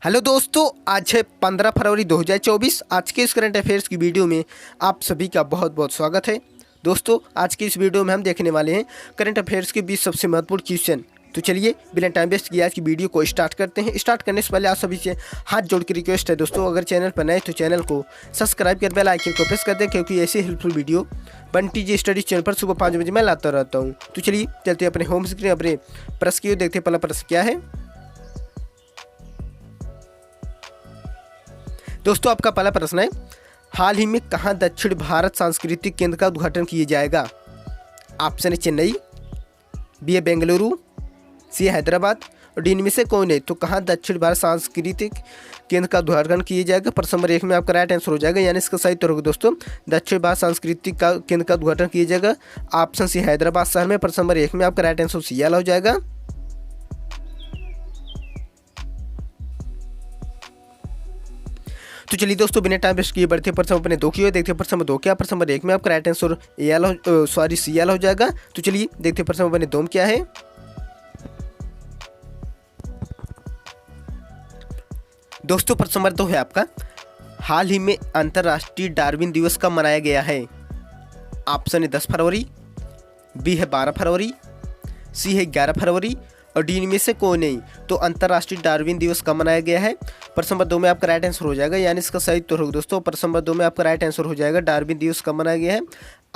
Hello दोस्तों, आज है 15 फरवरी 2024। आज के इस करंट अफेयर्स की वीडियो में आप सभी का बहुत बहुत स्वागत है। दोस्तों, आज की इस वीडियो में हम देखने वाले हैं करंट अफेयर्स के 20 सबसे महत्वपूर्ण क्वेश्चन। तो चलिए बिना टाइम वेस्ट किए आज की वीडियो को स्टार्ट करते हैं। स्टार्ट करने से पहले आप सभी से हाथ जोड़ के रिक्वेस्ट है दोस्तों, अगर चैनल पर नए तो चैनल को सब्सक्राइब कर बेल आइकन को प्रेस कर दें, क्योंकि ऐसी हेल्पफुल वीडियो बंटी जी स्टडी चैनल पर सुबह 5 बजे मैं लाता रहता हूँ। तो चलिए चलते हैं अपने होम स्क्रीन, अपने प्रश्न की ओर देखते हैं। पहला प्रश्न क्या है दोस्तों? आपका पहला प्रश्न है, हाल ही में कहाँ दक्षिण भारत सांस्कृतिक केंद्र का उद्घाटन किया जाएगा? ऑप्शन है चेन्नई, बी है बेंगलुरु, सी है हैदराबाद और डी में से कोई नहीं। तो कहाँ दक्षिण भारत सांस्कृतिक केंद्र का उद्घाटन किया जाएगा? प्रश्न नंबर 1 में आपका राइट आंसर हो जाएगा, यानी इसका सही उत्तर होगा दोस्तों दक्षिण भारत सांस्कृतिक केंद्र का उद्घाटन किया जाएगा। ऑप्शन सी हैदराबाद शहर में। प्रश्न नंबर 1 में आपका राइट आंसर सियाल हो जाएगा। तो चलिए दोस्तों बिना टाइम वेस्ट किए बढ़ते प्रश्न अपने 2 की ओर देखते हैं। प्रश्न नंबर 2 क्या? प्रश्न नंबर 1 में आपका राइट आंसर सियाल हो जाएगा। तो चलिए देखते हैं प्रश्न नंबर 2 क्या है। दोस्तों प्रश्न नंबर 2 है आपका, हाल ही में अंतर्राष्ट्रीय डार्विन दिवस कब मनाया गया है? ऑप्शन है 10 फरवरी, बी है 12 फरवरी, सी है 11 फरवरी और डी में से कोई नहीं। तो अंतर्राष्ट्रीय डार्विन दिवस कब मनाया गया है? प्रश्न नंबर 2 में आपका राइट आंसर हो जाएगा, यानी इसका सही उत्तर होगा दोस्तों। प्रश्न नंबर 2 में आपका राइट आंसर हो जाएगा, डार्विन दिवस कब मनाया गया है?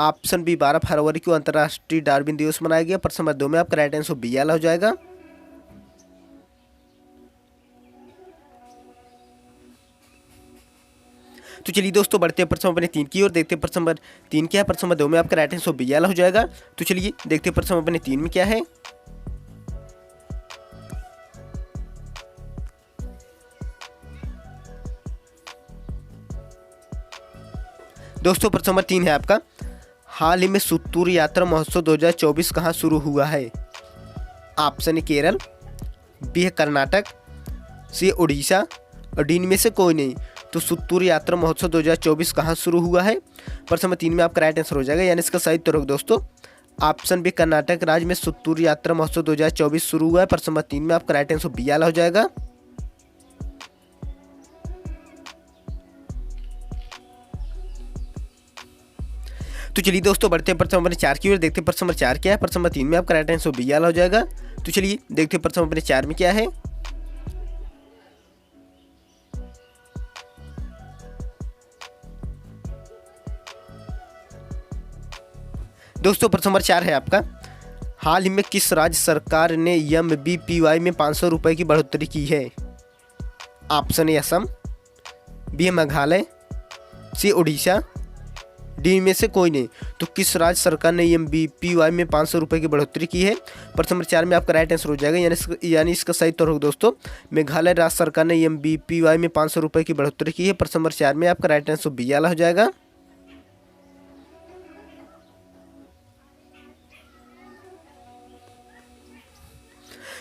ऑप्शन बी 12 फरवरी को अंतर्राष्ट्रीय डार्विन दिवस मनाया गया। प्रश्न नंबर 2 में आपका राइट आंसर बी वाला हो जाएगा। तो चलिए दोस्तों बढ़ते हैं प्रश्न नंबर 3 की ओर देखते हैं। प्रश्न नंबर 3 क्या है? प्रश्न नंबर 2 में आपका राइट आंसर बी वाला हो जाएगा। तो चलिए देखते हैं प्रश्न नंबर 3 में क्या है। दोस्तों प्रश्न नंबर 3 है आपका, हाल ही में सुत्तूर यात्रा महोत्सव 2024 कहाँ शुरू हुआ है? ऑप्शन है केरल, बी है कर्नाटक, सी है उड़ीसा और डी में से कोई नहीं। तो सुत्तूर यात्रा महोत्सव 2024 कहाँ शुरू हुआ है? प्रश्न नंबर 3 में आपका राइट आंसर हो जाएगा, यानी इसका सही उत्तर होगा दोस्तों ऑप्शन बी कर्नाटक राज्य में सुत्तूर यात्रा महोत्सव 2024 शुरू हुआ है। प्रश्न नंबर 3 में आपका राइट आंसर बी वाला हो जाएगा। तो चलिए दोस्तों बढ़ते हैं प्रश्न नंबर 4 की ओर देखते हैं। प्रश्न नंबर 4 क्या है? प्रश्न नंबर 3 में आपका राइट आंसर बी वाला हो जाएगा। तो चलिए देखते हैं प्रश्न नंबर 4 में क्या है। दोस्तों प्रश्न नंबर 4 है आपका, हाल ही में किस राज्य सरकार ने MBPY में 500 रुपये की बढ़ोतरी की है? Option A Assam, B Meghalaya, C Orissa, D में से कोई नहीं। तो किस राज्य सरकार ने MBPY में 500 रुपये की बढ़ोतरी की है? प्रश्न नंबर 4 में आपका राइट आंसर हो जाएगा, यानी इसका सही उत्तर होगा दोस्तों मेघालय राज्य सरकार ने MBPY में 500 रुपये की बढ़ोतरी की है। प्रश्न नंबर 4 में आपका राइट आंसर बी वाला हो जाएगा।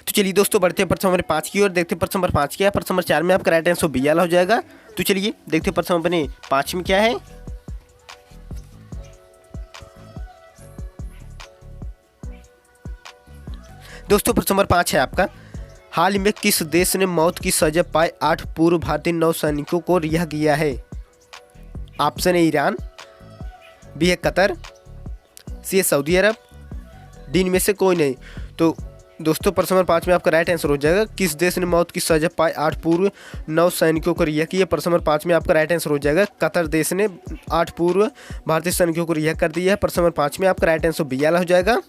तो चलिए दोस्तों बढ़ते हैं प्रश्न नंबर 5 की ओर देखते हैं। प्रश्न नंबर 5 क्या है? प्रश्न नंबर 4 में आपका राइट आंसर बी वाला हो जाएगा। तो चलिए देखते हैं प्रश्न नंबर 5 में क्या है। दोस्तों प्रश्न नंबर 5 है आपका, हाल ही में किस देश ने मौत की सजा पाए 8 पूर्व भारतीय नौसैनिकों को रिहा किया है? ऑप्शन है ईरान, बी है कतर, सी है सऊदी अरब, डी में से कोई नहीं। तो दोस्तों प्रश्न नंबर 5 में आपका राइट आंसर हो जाएगा, किस देश ने मौत की सजा पाए 8 पूर्व नौसैनिकों को रिहा किया? प्रश्न नंबर 5 में आपका राइट आंसर हो जाएगा, कतर देश ने 8 पूर्व भारतीय सैनिकों को रिहा कर दिया है। प्रश्न नंबर 5 में आपका राइट आंसर बी वाला हो जाएगा।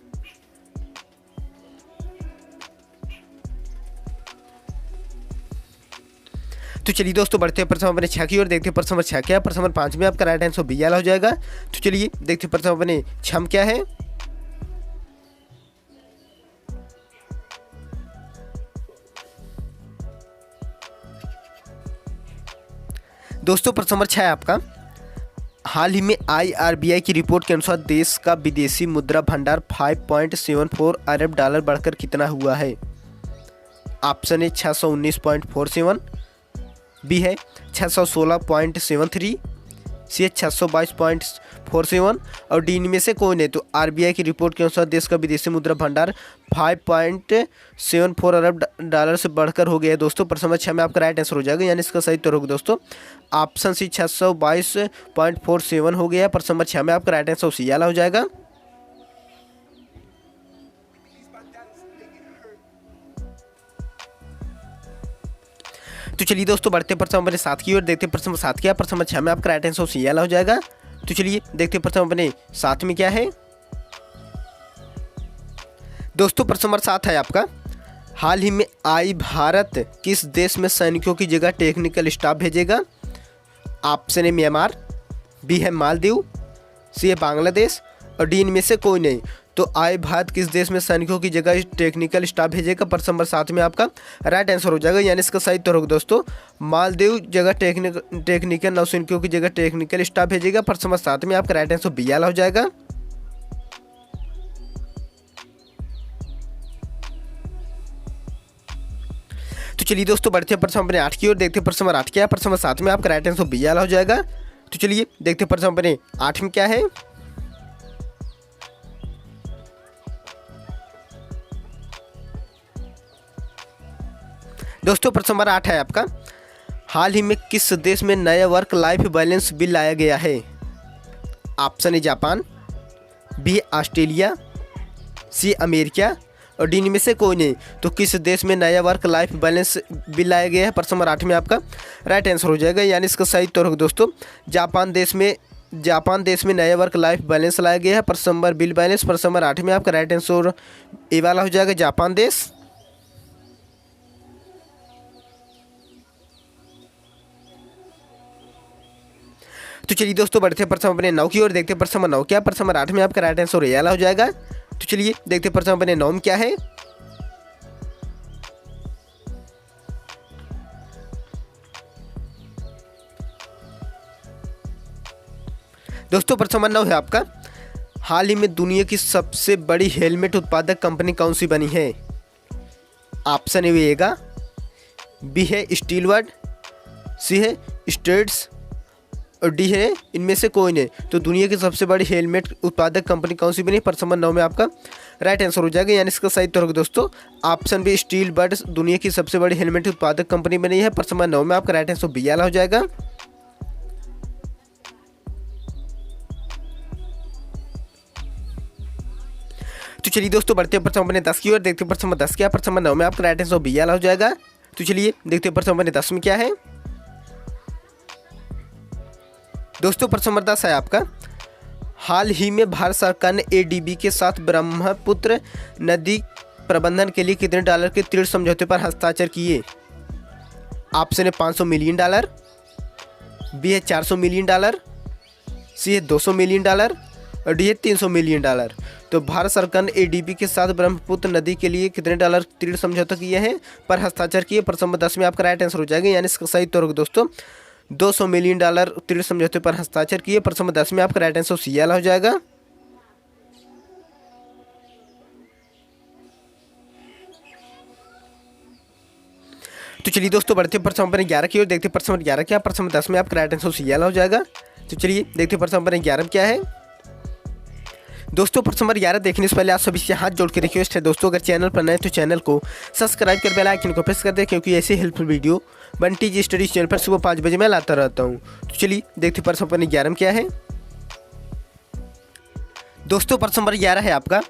तो चलिए दोस्तों बढ़ते हैं प्रश्न नंबर 6 की ओर देखते हैं। प्रश्न नंबर 6 क्या है? प्रश्न नंबर 5 में आपका राइट आंसर बी वाला हो जाएगा। तो चलिए देखते हैं प्रश्न नंबर 6 क्या है। दोस्तों प्रश्न नंबर 6 है आपका, हाल ही में IRBI की रिपोर्ट के अनुसार देश का विदेशी मुद्रा भंडार 5.74 अरब डॉलर बढ़कर कितना हुआ है? ऑप्शन है 619.47, बी है 616.73, सी है 622.46 6.47 और डी इनमें से कोई नहीं। तो आरबीआई की रिपोर्ट के अनुसार देश का विदेशी मुद्रा भंडार 5.74 अरब डॉलर से बढ़कर हो गया है दोस्तों। प्रश्न नंबर 6 में आपका राइट आंसर हो जाएगा, यानी इसका सही उत्तर होगा दोस्तों ऑप्शन सी 622.47 हो गया है। प्रश्न नंबर 6 में आपका राइट आंसर सी वाला हो जाएगा। तो चलिए दोस्तों बढ़ते प्रश्न नंबर 7 की ओर, देखते प्रश्न नंबर 7 क्या। प्रश्न नंबर 6 में आपका राइट आंसर सी वाला हो जाएगा। तो चलिए देखते प्रश्न नंबर 7 में क्या है दोस्तों। प्रश्न नंबर 7 है आपका, हाल ही में आई भारत किस देश में सैनिकों की जगह टेक्निकल स्टाफ भेजेगा। ऑप्शन ए म्यांमार, बी है मालदीव, सी है बांग्लादेश और डी इनमें से कोई नहीं। तो आई भारत किस देश में सैनिकों की जगह टेक्निकल स्टाफ भेजेगा। प्रश्न नंबर 7 में आपका राइट आंसर हो जाएगा, यानी इसका सही उत्तर होगा दोस्तों मालदीव जगह टेक्निकल नौसैनिकों की जगह टेक्निकल स्टाफ भेजेगा। प्रश्न नंबर 7 में आपका राइट आंसर बी वाला हो जाएगा। तो चलिए दोस्तों बढ़ते हैं प्रश्न नंबर 8 की ओर, देखते हैं प्रश्न नंबर 8 क्या है। प्रश्न नंबर 7 में आपका राइट आंसर बी वाला हो जाएगा। तो चलिए देखते हैं प्रश्न नंबर 8 में क्या है दोस्तों। प्रश्न नंबर 8 है आपका, हाल ही में किस देश में नया वर्क लाइफ बैलेंस बिल लाया गया है। Option A Japan, B Australia, C America और डी में से कोई नहीं। तो किस देश में नया वर्क लाइफ बैलेंस बिल लाया गया है। प्रश्न नंबर 8 में आपका राइट आंसर हो जाएगा, यानी इसका सही उत्तर होगा दोस्तों जापान देश में नया वर्क लाइफ बैलेंस लाया गया है। प्रश्न नंबर बिल बैलेंस प्रश्न नंबर 8 में आपका राइट आंसर ए वाला हो जाएगा, जापान देश। तो चलिए दोस्तों बढ़ते हैं प्रश्न नंबर 9 की ओर, देखते हैं प्रश्न नंबर 9 क्या। प्रश्न नंबर 8 में आपका राइट आंसर ए वाला हो जाएगा। तो चलिए देखते हैं प्रश्न नंबर 9 में क्या है दोस्तों। प्रश्न नंबर 9 है आपका, हाल ही में दुनिया की सबसे बड़ी हेलमेट उत्पादक कंपनी कौन सी बनी है। ऑप्शन ए वेगा, बी है स्टीलवर्ड, सी है स्ट्रेट्स और डी है इनमें से कोई नहीं। तो दुनिया की सबसे बड़ी हेलमेट उत्पादक कंपनी कौन सी बनी। प्रश्न नंबर 9 में आपका राइट आंसर हो जाएगा, यानी इसका सही उत्तर होगा दोस्तों ऑप्शन बी स्टील बर्ड दुनिया की सबसे बड़ी हेलमेट उत्पादक कंपनी बनी है। प्रश्न नंबर 9 में आपका राइट आंसर बी वाला हो जाएगा। तो चलिए दोस्तों बढ़ते हैं प्रश्न नंबर 10 की ओर, देखते हैं प्रश्न नंबर 10 क्या। प्रश्न नंबर 9 में आपका राइट आंसर बी वाला हो जाएगा। तो चलिए देखते हैं प्रश्न नंबर 10 में क्या है दोस्तों। प्रश्न नंबर 10 है आपका, हाल ही में भारत सरकार ने एडीबी के साथ ब्रह्मपुत्र नदी प्रबंधन के लिए कितने डॉलर के ऋण समझौते पर हस्ताक्षर किए। ऑप्शन है $500 मिलियन, बी है $400 मिलियन, सी है $200 मिलियन और डी है $300 मिलियन। तो भारत सरकार ने एडीबी के साथ ब्रह्मपुत्र नदी के लिए कितने डॉलर ऋण समझौता किए हैं पर हस्ताक्षर किए। प्रश्न नंबर 10 में आपका राइट आंसर हो जाएगा, यानी इसका सही उत्तर होगा दोस्तों $200 मिलियन ऋण समझौते पर हस्ताक्षर किए। प्रश्न नंबर 10 में आपका राइट आंसर सी वाला हो जाएगा। तो चलिए दोस्तों बढ़ते हैं प्रश्न नंबर 11 की ओर, देखते हैं प्रश्न नंबर 11 क्या। प्रश्न नंबर 10 में आपका राइट आंसर सी वाला हो जाएगा। तो चलिए देखते हैं प्रश्न नंबर 11 क्या है दोस्तों। प्रश्न नंबर 11 देखने से पहले आप सभी से हाथ जोड़ के रिक्वेस्ट है दोस्तों, अगर चैनल पर नए तो चैनल को सब्सक्राइब कर बेल आइकन को प्रेस कर दें, क्योंकि ऐसी हेल्पफुल वीडियो बंटी जी स्टडीज चैनल पर सुबह 5 बजे मैं लाता रहता हूँ। तो चलिए देखते प्रश्न नंबर 11 में क्या है दोस्तों। प्रश्न नंबर 11 है आपका,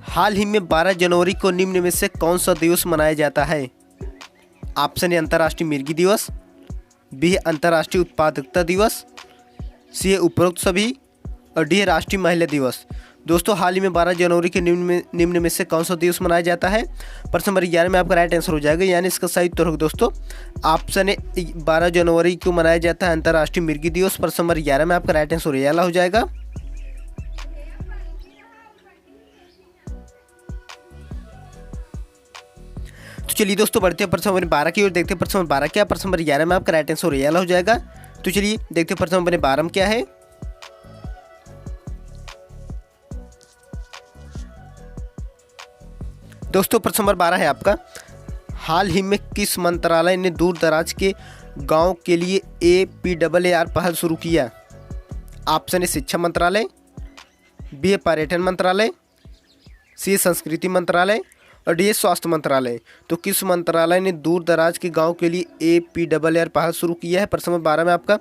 हाल ही में 12 जनवरी को निम्न में से कौन सा दिवस मनाया जाता है। ऑप्शन ए अंतर्राष्ट्रीय मिर्गी दिवस, बी है अंतर्राष्ट्रीय उत्पादकता दिवस, सी है उपरोक्त सभी और डी है राष्ट्रीय महिला दिवस। दोस्तों हाल ही में 12 जनवरी के निम्न में से कौन सा दिवस मनाया जाता है। प्रश्न नंबर 11 में आपका राइट आंसर हो जाएगा, यानी इसका सही उत्तर होगा दोस्तों ऑप्शन ए 12 जनवरी को मनाया जाता है अंतर्राष्ट्रीय मिर्गी दिवस। प्रश्न नंबर 11 में आपका राइट आंसर ये वाला हो जाएगा। तो चलिए दोस्तों बढ़ते हैं प्रश्न नंबर 12 की ओर, देखते हैं प्रश्न नंबर 12 क्या। प्रश्न नंबर 11 में आपका राइट आंसर ये वाला हो जाएगा। तो चलिए देखते हैं प्रश्न नंबर 12 में क्या है दोस्तों। प्रश्न नंबर 12 है आपका, हाल ही में किस मंत्रालय ने दूर दराज के गांव के लिए APAR पहल शुरू किया। ऑप्शन ए शिक्षा मंत्रालय, बी है पर्यटन मंत्रालय, सी है संस्कृति मंत्रालय और डी है स्वास्थ्य मंत्रालय। तो किस मंत्रालय ने दूर दराज के गांव के लिए APRR पहल शुरू किया है? प्रश्न नंबर 12 में आपका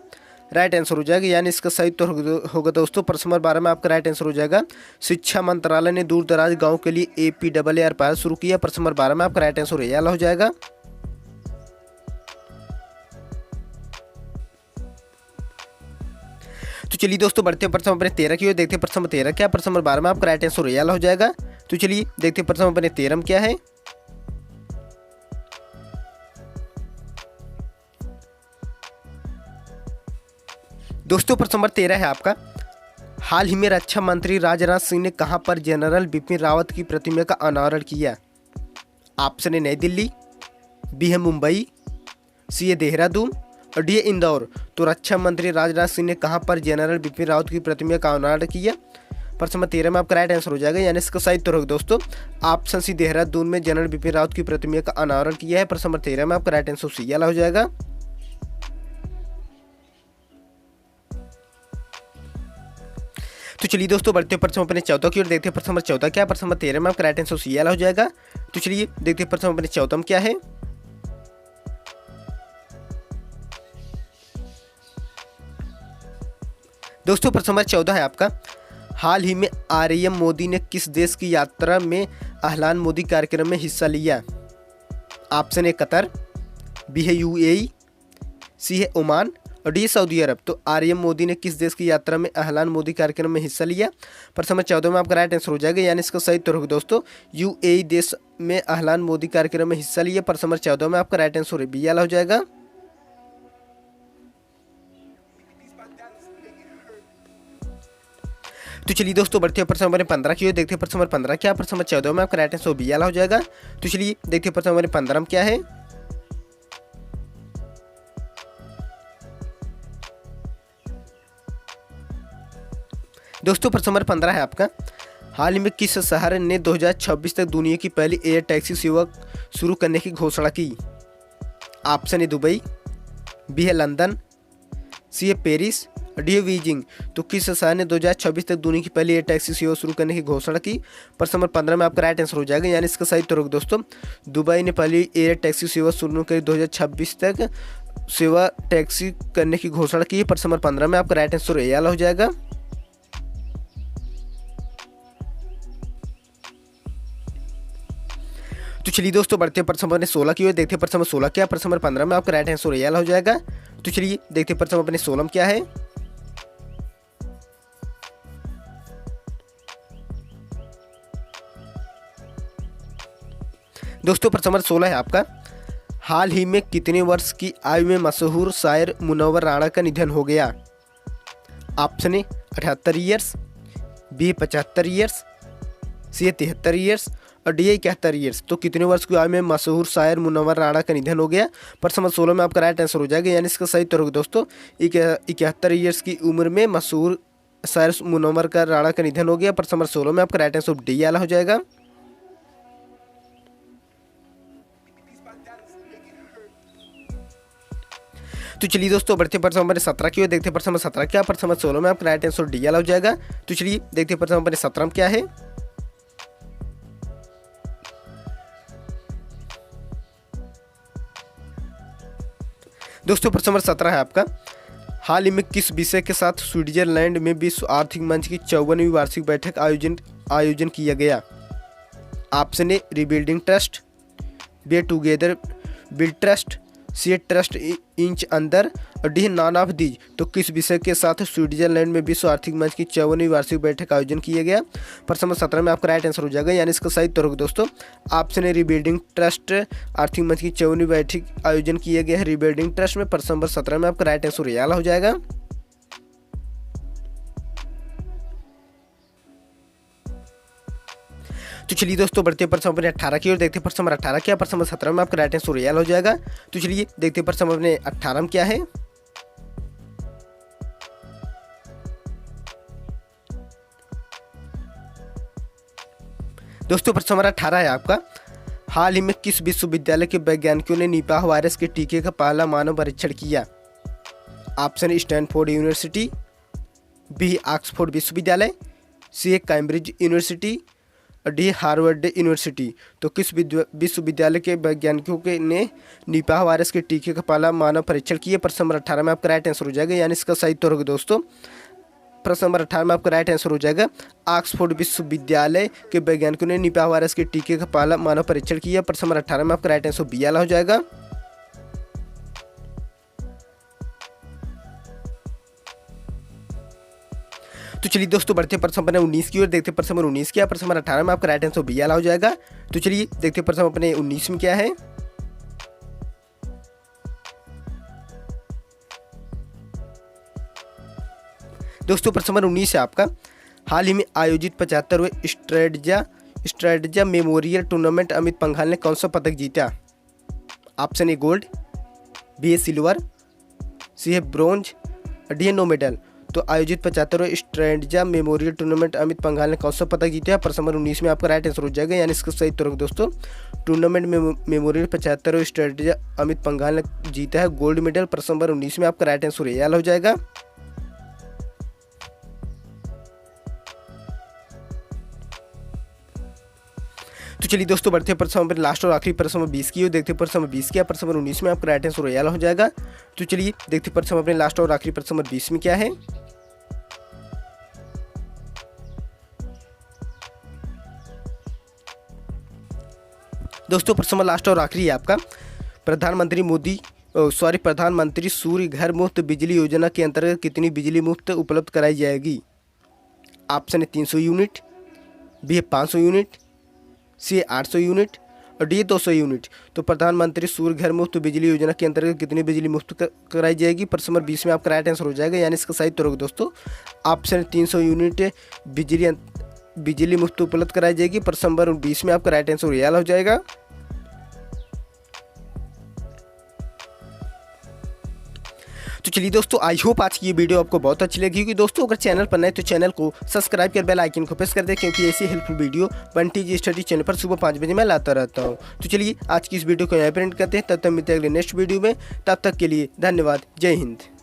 राइट आंसर हो जाएगा, यानी इसका सही उत्तर होगा दोस्तों प्रश्न नंबर 12 में आपका राइट आंसर हो जाएगा। शिक्षा मंत्रालय ने दूर दराज गाँव के लिए APRR पहल शुरू किया। प्रश्न नंबर 12 में आपका राइट आंसर रियल हो जाएगा। तो चलिए दोस्तों बढ़ते हैं प्रश्न नंबर 13 की ओर, देखते हैं प्रश्न नंबर 13 क्या। प्रश्न नंबर 12 में आपका राइट आंसर रियल हो जाएगा। तो चलिए देखते हैं प्रश्न नंबर 13 क्या है। दोस्तों प्रश्न नंबर 13 है आपका, हाल ही में रक्षा मंत्री राजनाथ सिंह ने कहां पर जनरल बिपिन रावत की प्रतिमा का अनावरण किया? ऑप्शन ए नई दिल्ली, बी है मुंबई, सी है देहरादून और डी है इंदौर। तो रक्षा मंत्री राजनाथ सिंह ने कहां पर जनरल बिपिन रावत की प्रतिमा का अनावरण किया? प्रश्न नंबर 13 में आपका राइट आंसर हो जाएगा, यानी इसका सही उत्तर होगा दोस्तों ऑप्शन सी देहरादून में जनरल बिपिन रावत की प्रतिमा का अनावरण किया है। प्रश्न नंबर 13 में आपका राइट आंसर सी हो जाएगा। तो चलिए दोस्तों बढ़ते हैं प्रश्न नंबर 14 की ओर, देखते हैं प्रश्न नंबर 14 क्या। प्रश्न नंबर 13 में आपका राइट आंसर सी हो जाएगा। तो चलिए देखते हैं प्रश्न नंबर 14 क्या है। दोस्तों प्रश्न नंबर 14 है आपका, हाल ही में RM मोदी ने किस देश की यात्रा में अहलान मोदी कार्यक्रम में हिस्सा लिया? ऑप्शन ए कतर, बी है UAE, सी है ओमान और डी सऊदी अरब। तो RM मोदी ने किस देश की यात्रा में अहलान मोदी कार्यक्रम में हिस्सा लिया? प्रश्न नंबर 14 में आपका राइट आंसर हो जाएगा, यानी इसका सही उत्तर होगा दोस्तों UAE देश में अहलान मोदी कार्यक्रम में हिस्सा लिया। प्रश्न नंबर 14 में आपका राइट आंसर बी हो जाएगा। तो चलिए दोस्तों बढ़ते हैं प्रश्न नंबर 15 की ओर, देखते हैं प्रश्न नंबर 15 क्या। प्रश्न नंबर 14 में आपका राइट आंसर बी हो जाएगा। तो चलिए देखते हैं प्रश्न नंबर 15 में क्या है। दोस्तों प्रश्न नंबर 15 है आपका, हाल ही में किस शहर ने 2026 तक दुनिया की पहली एयर टैक्सी सेवा शुरू करने की घोषणा की? ऑप्शन ए दुबई, बी है लंदन, सी है पेरिस और डी है बीजिंग। तो किस शहर ने 2026 तक दुनिया की पहली एयर टैक्सी सेवा शुरू करने की घोषणा की? प्रश्न नंबर 15 में आपका राइट आंसर हो जाएगा, यानी इसका सही उत्तर होगा दोस्तों दुबई ने पहली एयर टैक्सी सेवा शुरू करी 2026 तक सेवा टैक्सी करने की घोषणा की। प्रश्न नंबर 15 में आपका राइट आंसर रियल हो जाएगा। तो चलिए दोस्तों बढ़ते हैं प्रश्न नंबर 16 की ओर, देखते हैं प्रश्न नंबर 16 क्या। प्रश्न नंबर 15 में आपका राइट आंसर रियल हो जाएगा। तो चलिए देखते हैं प्रश्न नंबर 16 क्या है। दोस्तों प्रश्न नंबर 16 है आपका, हाल ही में कितने वर्ष की आयु में मशहूर शायर मुनव्वर राणा का निधन हो गया? Option A 78 years, B 75 years, C 73 years और डी 71 ईयर्स। तो कितने वर्ष की आयु में मशहूर शायर मुनव्वर राणा का निधन हो गया? प्रश्न नंबर 16 में आपका राइट आंसर हो जाएगा, यानी इसका सही उत्तर होगा दोस्तों 71 ईयर्स की उम्र में मशहूर शायर मुनव्वर का राणा का निधन हो गया। प्रश्न नंबर 16 में आपका राइट आंसर डी हो जाएगा। तो चलिए दोस्तों बढ़ते प्रश्न नंबर 17 की ओर, देखते प्रश्न नंबर 17 क्या। प्रश्न नंबर 16 में आपका राइट आंसर डी हो जाएगा। तो चलिए देखते प्रश्न नंबर 17 क्या है। दोस्तों प्रश्न नंबर 17 है आपका, हाल ही में किस विषय के साथ स्विट्जरलैंड में विश्व आर्थिक मंच की 54वीं वार्षिक बैठक आयोजन किया गया? Option A rebuilding trust, B together build trust, C trust इंच अंदर और डी नॉन ऑफ दीज। तो किस विषय के साथ स्विट्जरलैंड में विश्व आर्थिक मंच की 54वीं वार्षिक बैठक आयोजन किया गया? प्रश्न नंबर 17 में आपका राइट आंसर हो जाएगा, यानी इसका सही उत्तर होगा दोस्तों ऑप्शन ए रिबिल्डिंग ट्रस्ट आर्थिक मंच की 54वीं बैठक आयोजन किया गया है रिबिल्डिंग ट्रस्ट में। प्रश्न नंबर 17 में आपका राइट आंसर रियल हो जाएगा। तो चलिए दोस्तों बढ़ते प्रश्न नंबर 18 की ओर, देखते प्रश्न नंबर 18 क्या। प्रश्न नंबर 17 में आपका राइट आंसर रियल हो जाएगा। तो चलिए देखते प्रश्न नंबर 18 में क्या है। दोस्तों प्रश्न नंबर 18 है आपका, हाल ही में किस विश्वविद्यालय के वैज्ञानिकों ने निपाह वायरस के टीके का पहला मानव परीक्षण किया? Option Stanford university, B Oxford विश्वविद्यालय, सी कैम्ब्रिज यूनिवर्सिटी और डी हार्वर्ड यूनिवर्सिटी। तो किस विश्वविद्यालय के वैज्ञानिकों के ने निपाह वायरस के टीके का पहला मानव परीक्षण किया? प्रश्न नंबर 18 में आपका राइट आंसर हो जाएगा, यानी इसका सही उत्तर होगा दोस्तों। प्रश्न नंबर 18 में आपका राइट आंसर हो जाएगा ऑक्सफोर्ड विश्वविद्यालय के वैज्ञानिकों ने निपाह वायरस के टीके का पहला मानव परीक्षण किया। प्रश्न नंबर 18 में आपका राइट आंसर बी वाला हो जाएगा। तो चलिए दोस्तों बढ़ते प्रश्न अपने 19 की ओर, देखते प्रश्न नंबर 19 क्या। प्रश्न नंबर 18 में आपका राइट आंसर बी वाला हो जाएगा। तो चलिए देखते प्रश्न अपने 19 में क्या है। दोस्तों प्रश्न नंबर 19 है आपका, हाल ही में आयोजित 75वें Strandja memorial tournament Amit Panghal ने कौन सा पदक जीता? ऑप्शन ए गोल्ड, बी ए सिल्वर, सी है ब्रोंज, डी है नो मेडल। तो आयोजित 75वें Strandja memorial tournament Amit Panghal ने कौन सा पदक जीता है? प्रश्न नंबर 19 में आपका राइट आंसर हो जाएगा, यानी इसका सही उत्तर होगा दोस्तों। टूर्नामेंट मेमोरियल 75वें स्ट्रेटजा अमित पंघाल ने जीता है गोल्ड मेडल। प्रश्न नंबर 19 में आपका राइट आंसर ये हो जाएगा। तो चलिए दोस्तों बढ़ते हैं प्रश्न नंबर लास्ट और आखिरी प्रश्न नंबर 20 की, देखते हैं प्रश्न नंबर 20 क्या। प्रश्न नंबर 19 में आपका राइट आंसर रोयल हो जाएगा। तो चलिए देखते हैं प्रश्न अपने लास्ट और आखिरी प्रश्न नंबर 20 में क्या है। दोस्तों प्रश्न नंबर लास्ट और आखिरी है आपका, प्रधानमंत्री सूर्य घर मुफ्त बिजली योजना के अंतर्गत कितनी बिजली मुफ्त उपलब्ध कराई जाएगी? ऑप्शन है 300 यूनिट, बी है 500 यूनिट, सी 800 यूनिट और डी 200 यूनिट। तो प्रधानमंत्री सूर्य घर मुफ्त बिजली योजना के अंतर्गत कितनी बिजली मुफ्त कराई जाएगी? प्रश्न नंबर 20 में आपका राइट आंसर हो जाएगा, यानी इसका सही उत्तर होगा दोस्तों ऑप्शन 300 यूनिट बिजली मुफ्त उपलब्ध कराई जाएगी। प्रश्न नंबर 20 में आपका राइट आंसर रियल हो जाएगा। तो चलिए दोस्तों आई होप आज की ये वीडियो आपको बहुत अच्छी लगी होगी। दोस्तों अगर चैनल पर नए तो चैनल को सब्सक्राइब कर बेल आइकन को प्रेस कर दे, क्योंकि ऐसी helpful video Bunty study channel पर सुबह 5 बजे मैं लाता रहता हूँ। तो चलिए आज की इस वीडियो को यहाँ पर एंड करते हैं, तब तक मिलते हैं अगले नेक्स्ट वीडियो में। तब तक के लिए धन्यवाद, जय हिंद।